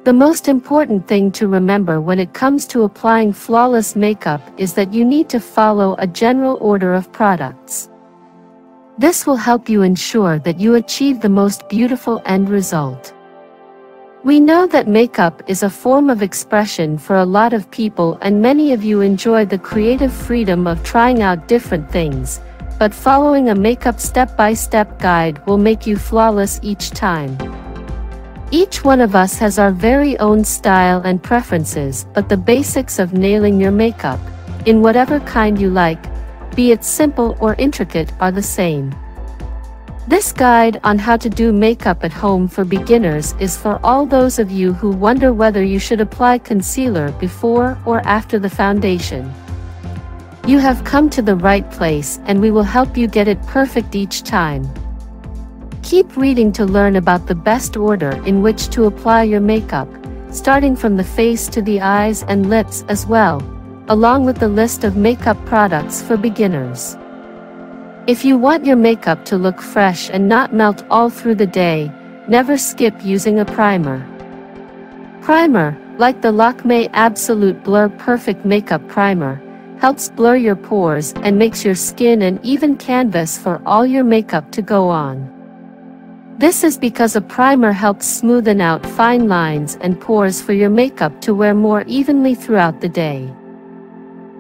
The most important thing to remember when it comes to applying flawless makeup is that you need to follow a general order of products. This will help you ensure that you achieve the most beautiful end result. We know that makeup is a form of expression for a lot of people, and many of you enjoy the creative freedom of trying out different things, but following a makeup step-by-step guide will make you flawless each time. Each one of us has our very own style and preferences, but the basics of nailing your makeup, in whatever kind you like, be it simple or intricate, are the same. This guide on how to do makeup at home for beginners is for all those of you who wonder whether you should apply concealer before or after the foundation. You have come to the right place, and we will help you get it perfect each time. Keep reading to learn about the best order in which to apply your makeup, starting from the face to the eyes and lips as well, along with the list of makeup products for beginners. If you want your makeup to look fresh and not melt all through the day, never skip using a primer. Primer, like the Lakmé Absolute Blur Perfect Makeup Primer, helps blur your pores and makes your skin an even canvas for all your makeup to go on. This is because a primer helps smoothen out fine lines and pores for your makeup to wear more evenly throughout the day.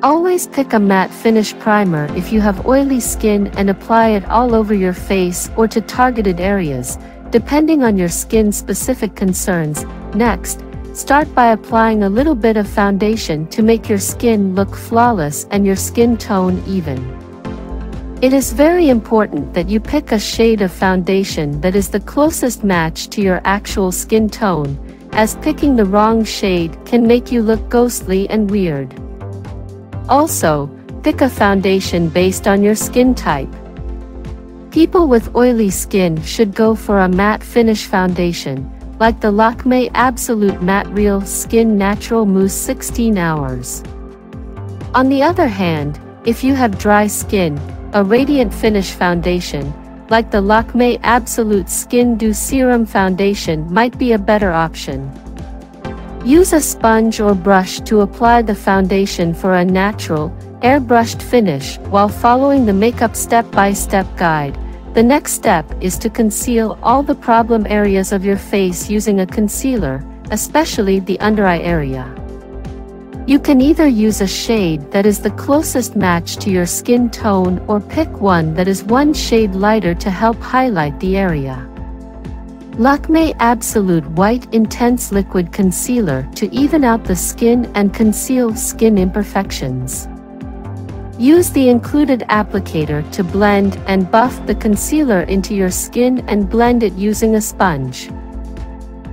Always pick a matte finish primer if you have oily skin and apply it all over your face or to targeted areas, depending on your skin-specific concerns. Next, start by applying a little bit of foundation to make your skin look flawless and your skin tone even. It is very important that you pick a shade of foundation that is the closest match to your actual skin tone, as picking the wrong shade can make you look ghostly and weird. Also, pick a foundation based on your skin type. People with oily skin should go for a matte finish foundation, like the Lakmé Absolute Matte Real Skin Natural Mousse 16 Hours. On the other hand, if you have dry skin, a radiant finish foundation, like the Lakmé Absolute Skin Dew Serum Foundation, might be a better option. Use a sponge or brush to apply the foundation for a natural, airbrushed finish while following the makeup step-by-step guide. The next step is to conceal all the problem areas of your face using a concealer, especially the under-eye area. You can either use a shade that is the closest match to your skin tone or pick one that is one shade lighter to help highlight the area. Lakmé Absolute White Intense Liquid Concealer to even out the skin and conceal skin imperfections. Use the included applicator to blend and buff the concealer into your skin and blend it using a sponge.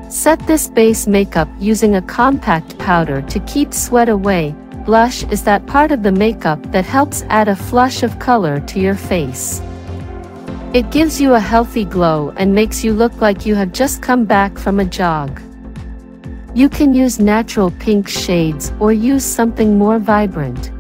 Set this base makeup using a compact powder to keep sweat away. Blush is that part of the makeup that helps add a flush of color to your face. It gives you a healthy glow and makes you look like you have just come back from a jog. You can use natural pink shades or use something more vibrant.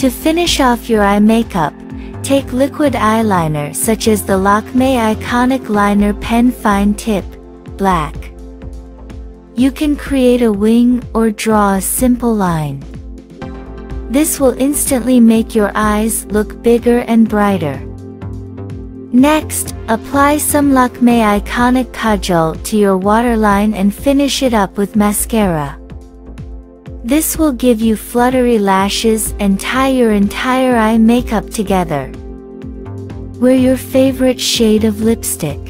To finish off your eye makeup, take liquid eyeliner such as the Lakmé Iconic Liner Pen Fine Tip, Black. You can create a wing or draw a simple line. This will instantly make your eyes look bigger and brighter. Next, apply some Lakme Iconic Kajal to your waterline and finish it up with mascara. This will give you fluttery lashes and tie your entire eye makeup together. Wear your favorite shade of lipstick.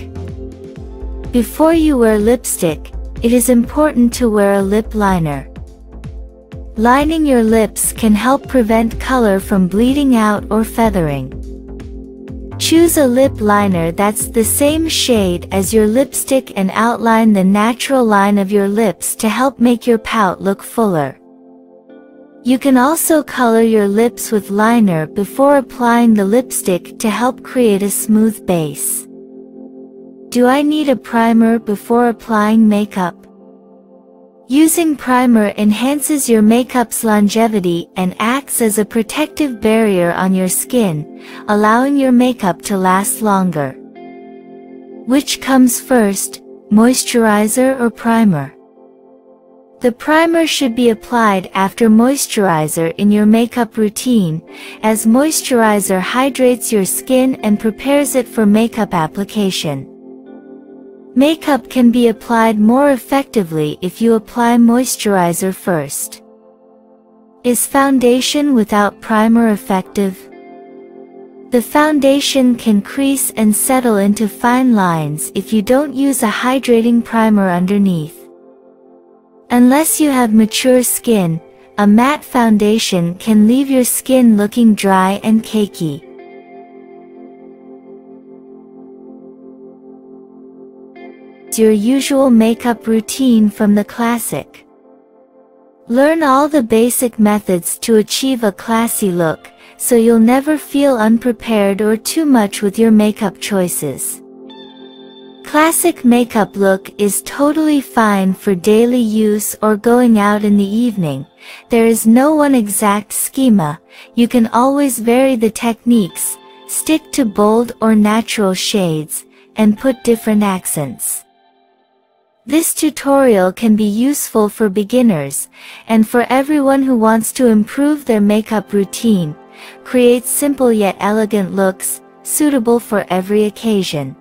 Before you wear lipstick, it is important to wear a lip liner. Lining your lips can help prevent color from bleeding out or feathering. Choose a lip liner that's the same shade as your lipstick and outline the natural line of your lips to help make your pout look fuller. You can also color your lips with liner before applying the lipstick to help create a smooth base. Do I need a primer before applying makeup? Using primer enhances your makeup's longevity and acts as a protective barrier on your skin, allowing your makeup to last longer. Which comes first, moisturizer or primer? The primer should be applied after moisturizer in your makeup routine, as moisturizer hydrates your skin and prepares it for makeup application. Makeup can be applied more effectively if you apply moisturizer first. Is foundation without primer effective? The foundation can crease and settle into fine lines if you don't use a hydrating primer underneath. Unless you have mature skin, a matte foundation can leave your skin looking dry and cakey. Your usual makeup routine from the classic. Learn all the basic methods to achieve a classy look, so you'll never feel unprepared or too much with your makeup choices. Classic makeup look is totally fine for daily use or going out in the evening. There is no one exact schema. You can always vary the techniques, stick to bold or natural shades, and put different accents. This tutorial can be useful for beginners, and for everyone who wants to improve their makeup routine, create simple yet elegant looks, suitable for every occasion.